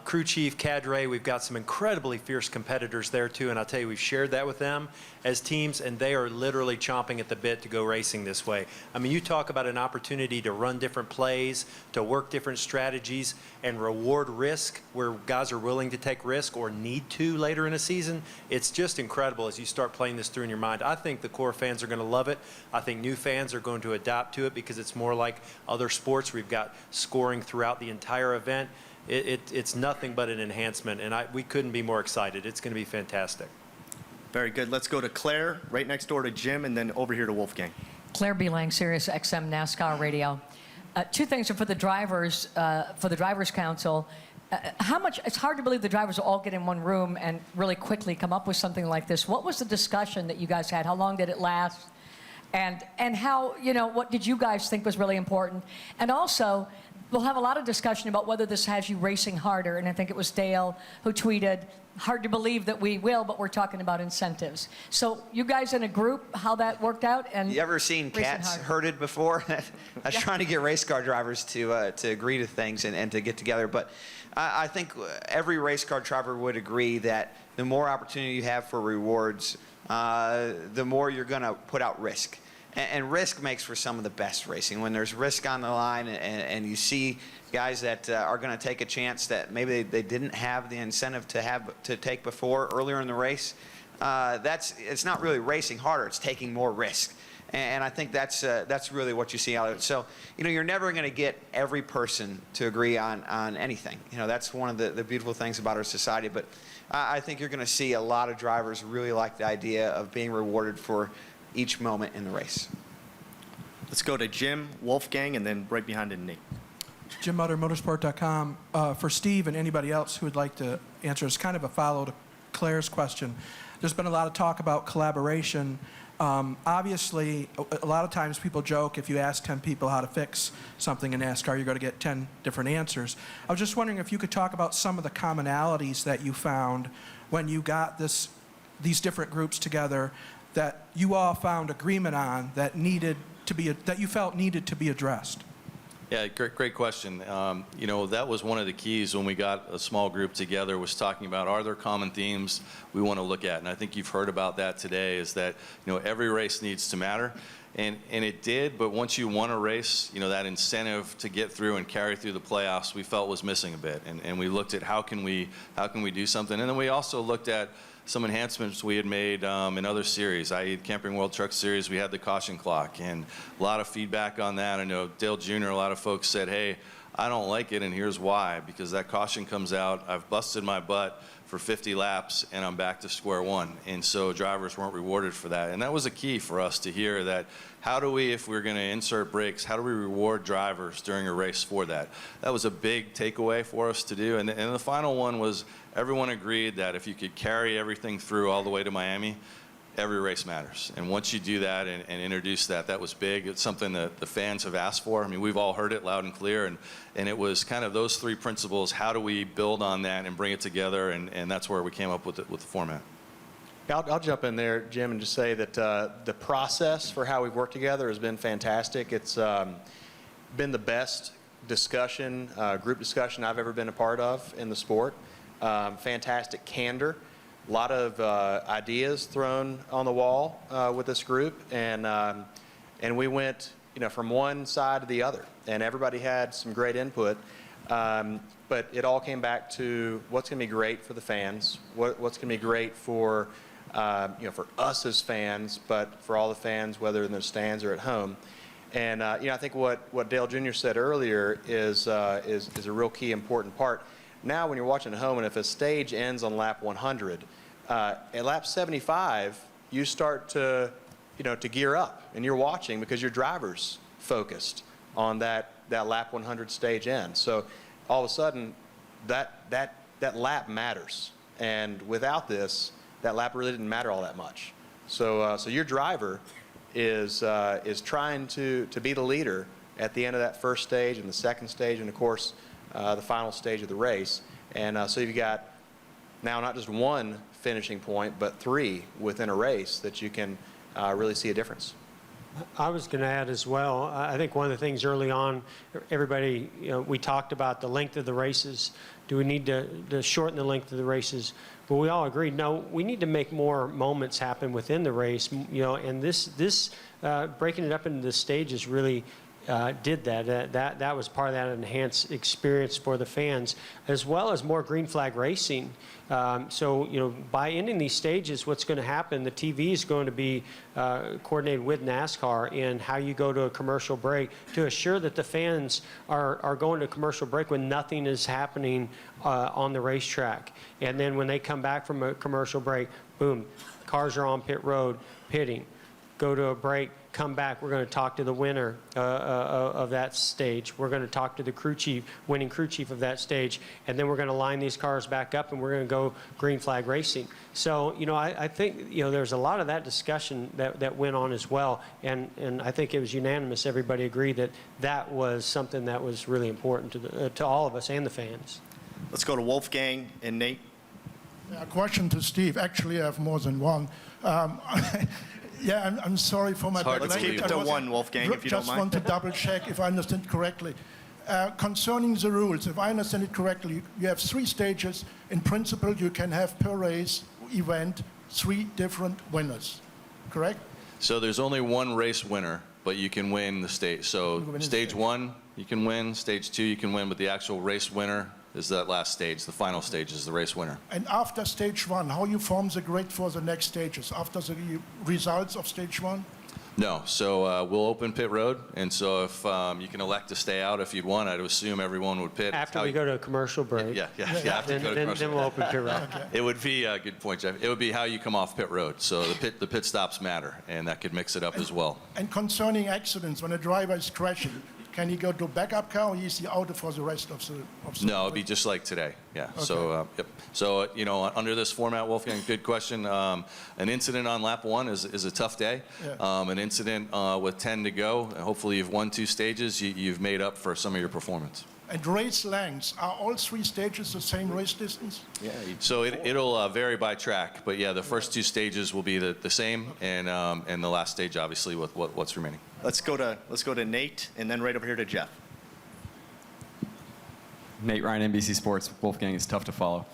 crew chief, cadre, we've got some incredibly fierce competitors there too. And I'll tell you, we've shared that with them as teams, and they are literally chomping at the bit to go racing this way. I mean, you talk about an opportunity to run different plays, to work different strategies, and reward risk where guys are willing to take risk or need to later in a season. It's just incredible as you start playing this through in your mind. I think the core fans are going to love it. I think new fans are going to adapt to it because it's more like other sports. We've got scoring throughout the entire event. It's nothing but an enhancement, and we couldn't be more excited. It's going to be fantastic. Very good. Let's go to Claire, right next door to Jim, and then over here to Wolfgang. Claire B. Lang, Sirius XM NASCAR Radio. Two things are for the drivers, council. How much, it's hard to believe the drivers will all get in one room and really quickly come up with something like this. What was the discussion that you guys had? How long did it last? And how, what did you guys think was really important? And also, we'll have a lot of discussion about whether this has you racing harder. And I think it was Dale who tweeted, hard to believe that we will, but we're talking about incentives. So you guys in a group, how that worked out? And you ever seen cats herded before? I was trying to get race car drivers to agree to things and to get together. But I think every race car driver would agree that the more opportunity you have for rewards, the more you're going to put out risk. And risk makes for some of the best racing. When there's risk on the line and you see guys that are going to take a chance that maybe they didn't have the incentive to take before earlier in the race, it's not really racing harder, it's taking more risk. And I think that's really what you see out of it. So, you're never going to get every person to agree on anything. That's one of the beautiful things about our society. But I think you're going to see a lot of drivers really like the idea of being rewarded for each moment in the race. Let's go to Jim, Wolfgang, and then right behind it, Nate. Jim Mutter, motorsport.com. For Steve and anybody else who would like to answer, it's kind of a follow to Claire's question. There's been a lot of talk about collaboration. Obviously, a lot of times people joke if you ask 10 people how to fix something in NASCAR, you're going to get 10 different answers. I was just wondering if you could talk about some of the commonalities that you found when you got these different groups together that you all found agreement on that you felt needed to be addressed. Yeah, great question. That was one of the keys when we got a small group together, was talking about, are there common themes we want to look at? And I think you've heard about that today, is that every race needs to matter. And it did, but once you won a race, that incentive to get through and carry through the playoffs, we felt was missing a bit. And we looked at how can we do something. And then we also looked at some enhancements we had made in other series, i.e. Camping World Truck Series. We had the caution clock, and a lot of feedback on that. I know Dale Jr., a lot of folks said, hey, I don't like it, and here's why. Because that caution comes out, I've busted my butt for 50 laps, and I'm back to square one. And so drivers weren't rewarded for that. And that was a key for us to hear, that how do we, if we're going to insert brakes, how do we reward drivers during a race for that? That was a big takeaway for us to do. And the final one was, everyone agreed that if you could carry everything through all the way to Miami, every race matters. And once you do that and introduce that, that was big. It's something that the fans have asked for. I mean, we've all heard it loud and clear, and it was kind of those three principles. How do we build on that and bring it together? And that's where we came up with the format. I'll jump in there, Jim, and just say that the process for how we've worked together has been fantastic. It's been the best discussion, group discussion I've ever been a part of in the sport. Fantastic candor. A lot of ideas thrown on the wall with this group, and we went, from one side to the other, and everybody had some great input. But it all came back to what's going to be great for the fans, what's going to be great for for us as fans, but for all the fans, whether in the stands or at home. And I think what Dale Jr. said earlier is a real key important part. Now, when you're watching at home, and if a stage ends on lap 100, at lap 75, you start to gear up, and you're watching because your driver's focused on that lap 100 stage end. So all of a sudden, that that lap matters. And without this, that lap really didn't matter all that much. So your driver is trying to be the leader at the end of that first stage and the second stage and, of course, the final stage of the race. And so you've got now not just one finishing point, but 3 within a race that you can really see a difference. I was going to add as well, I think one of the things early on, everybody, we talked about the length of the races. Do we need to shorten the length of the races? But we all agreed, no, we need to make more moments happen within the race, and this breaking it up into the stages really did that. That was part of that enhanced experience for the fans, as well as more green flag racing. So, by ending these stages, what's going to happen, the TV is going to be coordinated with NASCAR in how you go to a commercial break to assure that the fans are going to a commercial break when nothing is happening on the racetrack. And then when they come back from a commercial break, boom, cars are on pit road, pitting. Go to a break, come back, we're going to talk to the winner of that stage. We're going to talk to the crew chief, winning crew chief of that stage, and then we're going to line these cars back up and we're going to go green flag racing. So, I think, there's a lot of that discussion that went on as well, and I think it was unanimous. Everybody agreed that was something that was really important to all of us and the fans. Let's go to Wolfgang and Nate. A question to Steve. Actually, I have more than one. Yeah, I'm sorry for my bad Let's keep it to one, Wolfgang, if you don't mind. Just want to double check if I understand correctly. Concerning the rules, if I understand it correctly, you have 3 stages. In principle, you can have per race event 3 different winners, correct? So there's only one race winner, but you can win the stage. So stage 1, you can win. Stage 2, you can win, but the actual race winner is that last stage. The final stage is the race winner. And after stage 1, how you form the grid for the next stages? After the results of stage 1? No. So we'll open pit road, and so if you can elect to stay out if you'd want, I'd assume everyone would pit. After we go to a commercial break. Yeah. After you go to commercial then we'll open pit road. Okay. It would be a good point, Jeff. It would be how you come off pit road. So the pit stops matter, and that could mix it up as well. And concerning accidents, when a driver is crashing, can he go to backup car, or is he out for the rest of the No, it'd be just like today. Yeah. Okay. So, yep. So, under this format, Wolfgang, good question. An incident on lap 1 is a tough day. Yeah. An incident with 10 to go. Hopefully, you've won 2 stages. You've made up for some of your performance. And race lengths, are all 3 stages the same race distance? Yeah. So it'll vary by track, but yeah, the first 2 stages will be the same, and the last stage, obviously, with what's remaining. Let's go to Nate, and then right over here to Jeff. Nate Ryan, NBC Sports. Wolfgang is tough to follow.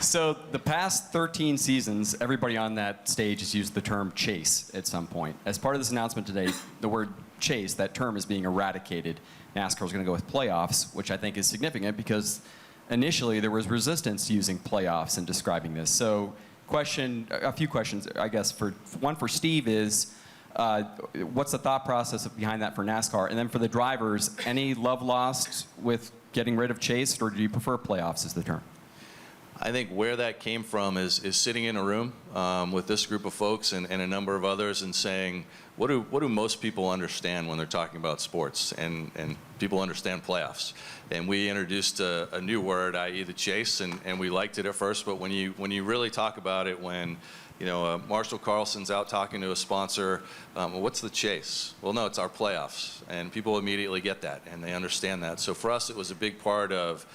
So the past 13 seasons, everybody on that stage has used the term chase at some point. As part of this announcement today, the word chase, that term, is being eradicated. NASCAR is going to go with playoffs, which I think is significant because initially there was resistance to using playoffs in describing this. So a few questions, I guess. One for Steve is, what's the thought process behind that for NASCAR? And then for the drivers, any love lost with getting rid of chase, or do you prefer playoffs as the term? I think where that came from is sitting in a room with this group of folks and a number of others and saying, what do most people understand when they're talking about sports? And people understand playoffs. And we introduced a new word, i.e. the chase, and we liked it at first, but when you really talk about it, when Marshall Carlson's out talking to a sponsor, what's the chase? Well, no, it's our playoffs. And people immediately get that, and they understand that. So for us, it was a big part of,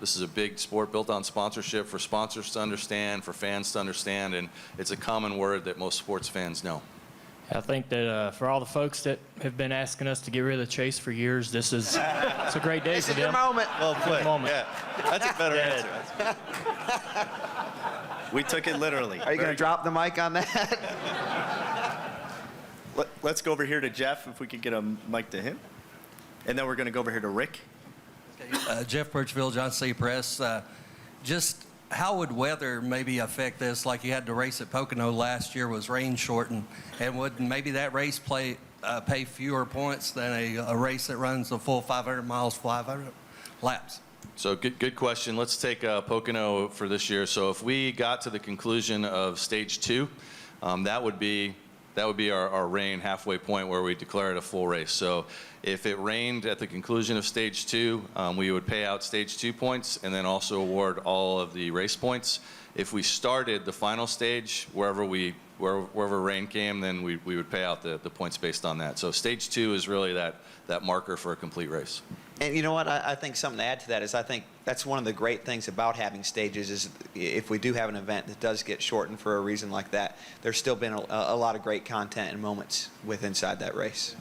this is a big sport built on sponsorship, for sponsors to understand, for fans to understand, and it's a common word that most sports fans know. I think that for all the folks that have been asking us to get rid of the chase for years, it's a great day for them. It's a moment. Well played. Moment. Yeah, that's a better answer. We took it literally. Are you going to drop the mic on that? Let's go over here to Jeff, if we could get a mic to him. And then we're going to go over here to Rick. Jeff Birchville, John C. Press. Just how would weather maybe affect this? Like you had the race at Pocono last year was rain shortened, and would maybe that race pay fewer points than a race that runs a full 500 miles, 500 laps? So good question. Let's take Pocono for this year. So if we got to the conclusion of stage 2, that would be That would be our rain halfway point where we declare it a full race. So if it rained at the conclusion of stage 2, we would pay out stage 2 points and then also award all of the race points. If we started the final stage, wherever rain came, then we would pay out the points based on that. So stage 2 is really that marker for a complete race. And you know what? I think something to add to that is I think that's one of the great things about having stages is if we do have an event that does get shortened for a reason like that, there's still been a lot of great content and moments inside that race.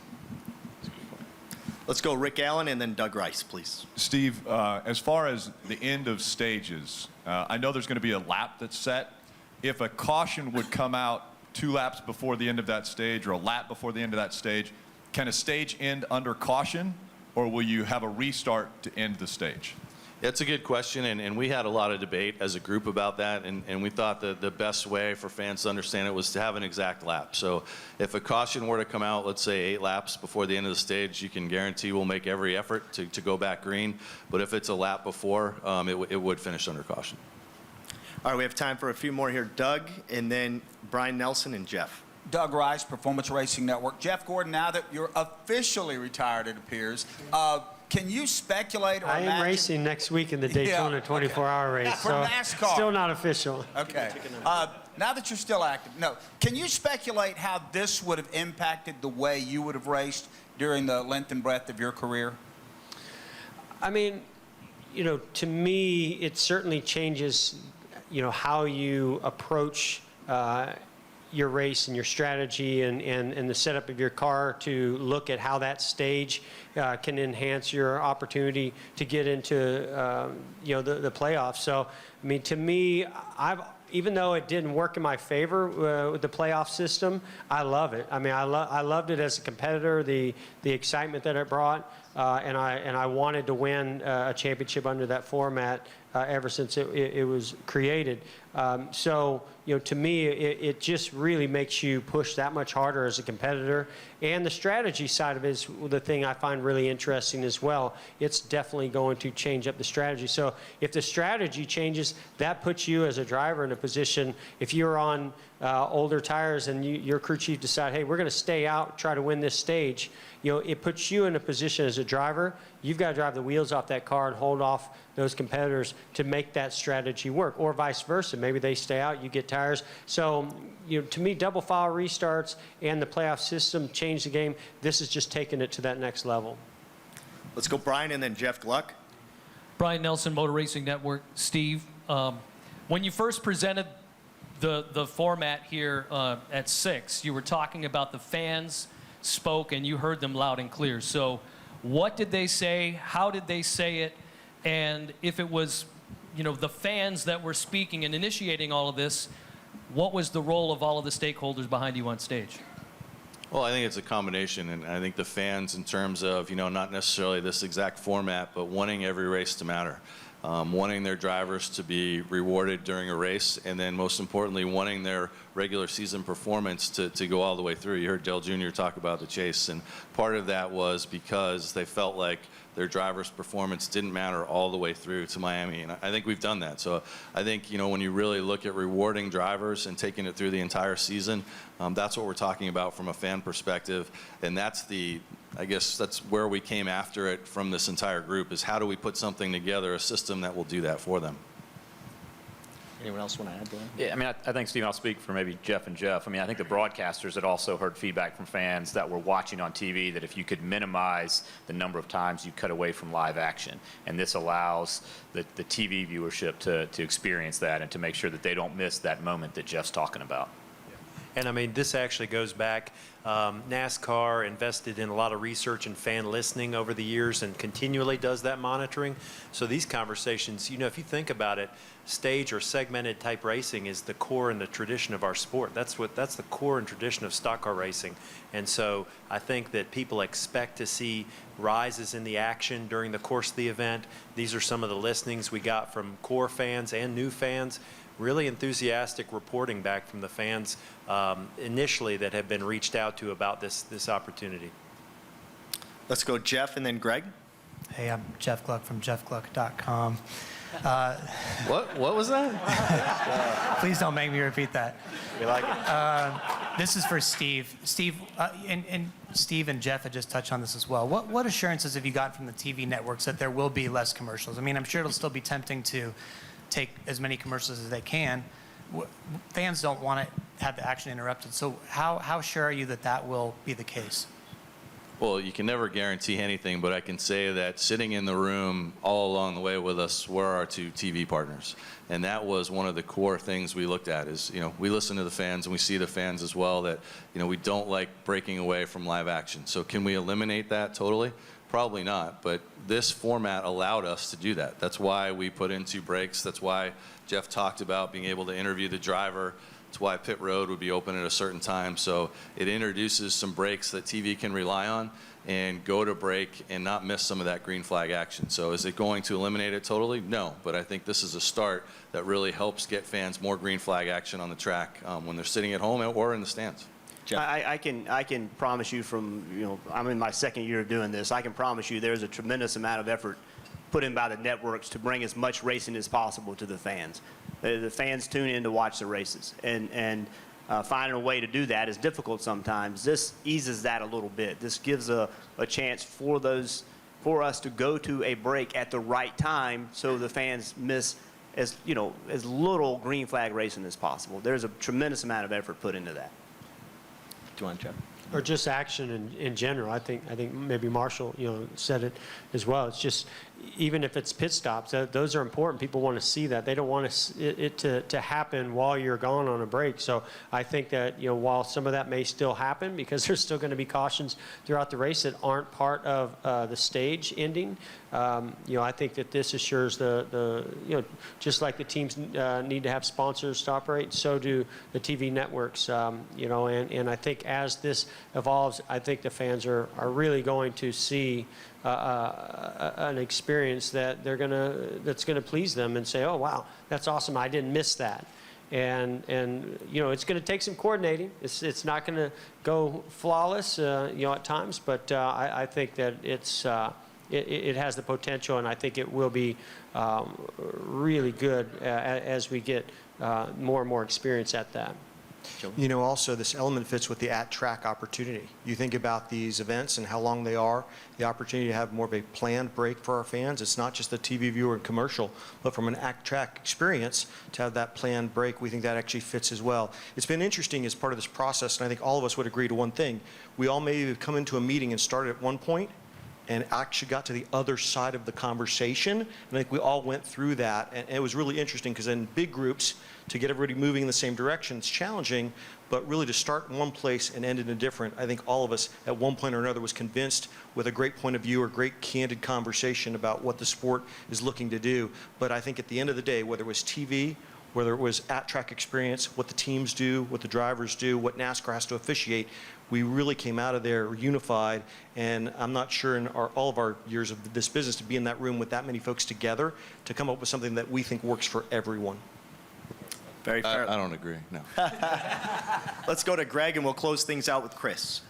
Let's go Rick Allen and then Doug Rice, please. Steve, as far as the end of stages, I know there's going to be a lap that's set. If a caution would come out 2 laps before the end of that stage or a lap before the end of that stage, can a stage end under caution? Or will you have a restart to end the stage? That's a good question, and we had a lot of debate as a group about that, and we thought that the best way for fans to understand it was to have an exact lap. So if a caution were to come out, let's say 8 laps before the end of the stage, you can guarantee we'll make every effort to go back green. But if it's a lap before, it would finish under caution. All right, we have time for a few more here. Doug, and then Brian Nelson and Jeff. Doug Rice, Performance Racing Network. Jeff Gordon, now that you're officially retired, it appears, can you speculate or I imagine? am racing next week in the Daytona 24-hour race, For so NASCAR. still not official. Okay. Now that you're still active, no. Can you speculate how this would have impacted the way you would have raced during the length and breadth of your career? I mean, you know, to me, it certainly changes, you know, how you approach your race and your strategy and the setup of your car to look at how that stage can enhance your opportunity to get into you know, the playoffs. So, I mean, to me, even though it didn't work in my favor with the playoff system, I love it. I mean, I loved it as a competitor, the excitement that it brought, and I wanted to win a championship under that format ever since it was created. So, you know, to me, it just really makes you push that much harder as a competitor. And the strategy side of it is the thing I find really interesting as well. It's definitely going to change up the strategy. So if the strategy changes, that puts you as a driver in a position, if you're on older tires and your crew chief decide, hey, we're going to stay out, try to win this stage, you know, it puts you in a position as a driver. You've got to drive the wheels off that car and hold off those competitors to make that strategy work, or vice versa. Maybe they stay out, you get tires. So, you know, to me, double file restarts and the playoff system change the game. This is just taking it to that next level. Let's go Brian and then Jeff Gluck. Brian Nelson, Motor Racing Network. Steve, when you first presented the format here at 6, you were talking about the fans spoke and you heard them loud and clear. So what did they say? How did they say it? And if it was, you know, the fans that were speaking and initiating all of this, what was the role of all of the stakeholders behind you on stage? Well, I think it's a combination, and I think the fans, in terms of, you know, not necessarily this exact format, but wanting every race to matter. Wanting their drivers to be rewarded during a race, and then most importantly, wanting their regular season performance to go all the way through. You heard Dale Jr. talk about the chase, and part of that was because they felt like their driver's performance didn't matter all the way through to Miami, and I think we've done that. So I think, you know, when you really look at rewarding drivers and taking it through the entire season, that's what we're talking about from a fan perspective, and that's I guess that's where we came after it from this entire group, is how do we put something together, a system that will do that for them. Anyone else want to add to that? Yeah, I mean, I think, Steve, I'll speak for maybe Jeff and Jeff. I mean, I think the broadcasters had also heard feedback from fans that were watching on TV that if you could minimize the number of times you cut away from live action, and this allows the TV viewership to experience that and to make sure that they don't miss that moment that Jeff's talking about. And I mean, this actually goes back. NASCAR invested in a lot of research and fan listening over the years and continually does that monitoring. So these conversations, you know, if you think about it, stage or segmented type racing is the core and the tradition of our sport. That's the core and tradition of stock car racing. And so I think that people expect to see rises in the action during the course of the event. These are some of the listenings we got from core fans and new fans. Really enthusiastic reporting back from the fans initially that have been reached out to about this opportunity. Let's go Jeff and then Greg. Hey, I'm Jeff Gluck from jeffgluck.com. What was that? Please don't make me repeat that. We like it. This is for Steve. Steve, and Steve and Jeff had just touched on this as well. What assurances have you got from the TV networks that there will be less commercials? I mean, I'm sure it'll still be tempting to take as many commercials as they can. Fans don't want to have the action interrupted. So how sure are you that that will be the case? Well, you can never guarantee anything, but I can say that sitting in the room all along the way with us were our two TV partners. And that was one of the core things we looked at is, we listen to the fans and we see the fans as well that, we don't like breaking away from live action. So can we eliminate that totally? Probably not, but this format allowed us to do that. That's why we put in 2 breaks. That's why Jeff talked about being able to interview the driver. That's why pit road would be open at a certain time. So it introduces some breaks that TV can rely on and go to break and not miss some of that green flag action. So is it going to eliminate it totally? No, but I think this is a start that really helps get fans more green flag action on the track when they're sitting at home or in the stands. I can promise you from, I'm in my 2nd year of doing this, I can promise you there's a tremendous amount of effort put in by the networks to bring as much racing as possible to the fans. The fans tune in to watch the races, and finding a way to do that is difficult sometimes. This eases that a little bit. This gives a chance for us to go to a break at the right time so the fans miss as little green flag racing as possible. There's a tremendous amount of effort put into that. Do you want, Jeff? Or just action in general. I think maybe Marshall, said it as well. It's just, even if it's pit stops, those are important. People want to see that. They don't want it to happen while you're gone on a break. So I think that, while some of that may still happen, because there's still going to be cautions throughout the race that aren't part of the stage ending, I think that this assures just like the teams need to have sponsors to operate, so do the TV networks, and I think as this evolves, I think the fans are really going to see an experience that that's gonna please them and say, oh wow, that's awesome, I didn't miss that. And it's going to take some coordinating. It's not going to go flawless, at times, but I think that it has the potential, and I think it will be really good as we get more and more experience at that. Also this element fits with the at-track opportunity. You think about these events and how long they are, the opportunity to have more of a planned break for our fans. It's not just the TV viewer and commercial, but from an at-track experience to have that planned break, we think that actually fits as well. It's been interesting as part of this process, and I think all of us would agree to one thing. We all maybe have come into a meeting and started at one point and actually got to the other side of the conversation. And I think we all went through that. And it was really interesting because in big groups, to get everybody moving in the same direction, it's challenging, but really to start in one place and end in a different, I think all of us at one point or another was convinced with a great point of view or great candid conversation about what the sport is looking to do. But I think at the end of the day, whether it was TV, whether it was at-track experience, what the teams do, what the drivers do, what NASCAR has to officiate, we really came out of there unified, and I'm not sure in all of our years of this business to be in that room with that many folks together to come up with something that we think works for everyone. Very fair. I don't agree, no. Let's go to Greg, and we'll close things out with Chris.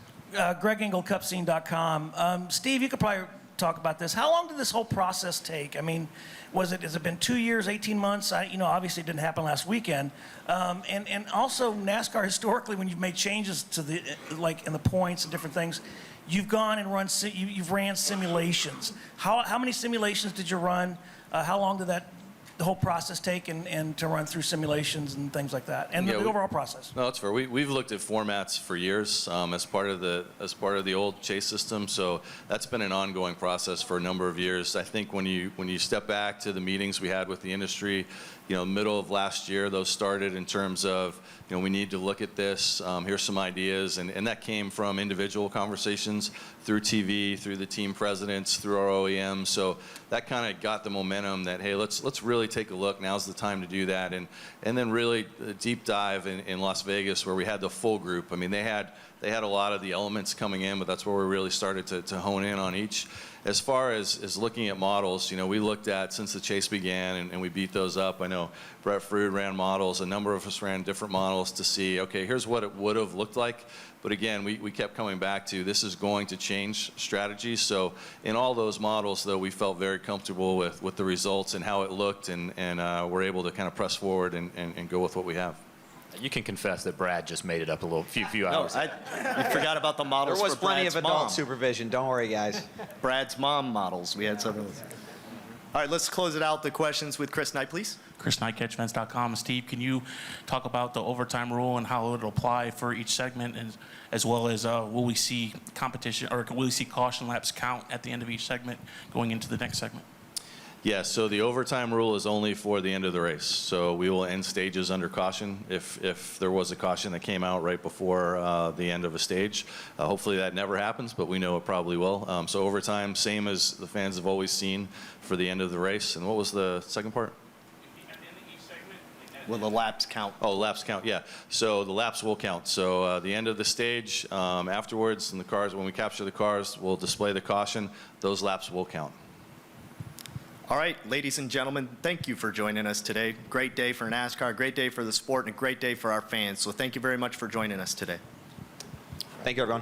Greg Engel, Cupscene.com. Steve, you could probably talk about this. How long did this whole process take? I mean, has it been 2 years, 18 months? Obviously it didn't happen last weekend. And also NASCAR historically, when you've made changes to in the points and different things, you've gone and you've ran simulations. How many simulations did you run? How long did the whole process take and to run through simulations and things like that, and the overall process? No, it's fair. We've looked at formats for years as part of the old chase system, so that's been an ongoing process for a number of years. I think when you step back to the meetings we had with the industry, middle of last year, those started in terms of, we need to look at this, here's some ideas, and that came from individual conversations through TV, through the team presidents, through our OEMs, so that kind of got the momentum that, hey, let's really take a look, now's the time to do that, and then really a deep dive in Las Vegas where we had the full group. I mean, they had a lot of the elements coming in, but that's where we really started to hone in on each. As far as looking at models, we looked at since the chase began, and we beat those up. I know Brett Frood ran models. A number of us ran different models to see, okay, here's what it would have looked like. But again, we kept coming back to this is going to change strategies. So in all those models, though, we felt very comfortable with the results and how it looked, and we're able to kind of press forward and go with what we have. You can confess that Brad just made it up a few hours. I forgot about the models. There was for plenty Brad's of adult mom. supervision. Don't worry, guys. Brad's mom models. We had some of those. All right, let's close it out. The questions with Chris Knight, please. Chris Knight, catchfence.com. Steve, can you talk about the overtime rule and how it'll apply for each segment, and as well as will we see competition or will we see caution laps count at the end of each segment going into the next segment? Yeah, so the overtime rule is only for the end of the race. So we will end stages under caution if there was a caution that came out right before the end of a stage. Hopefully that never happens, but we know it probably will. So overtime, same as the fans have always seen for the end of the race. And what was the second part? Will the laps count? Oh, laps count, yeah. So the laps will count. So the end of the stage, afterwards, in the cars, when we capture the cars, we'll display the caution. Those laps will count. All right, ladies and gentlemen, thank you for joining us today. Great day for NASCAR, great day for the sport, and a great day for our fans. So thank you very much for joining us today. Thank you, everyone.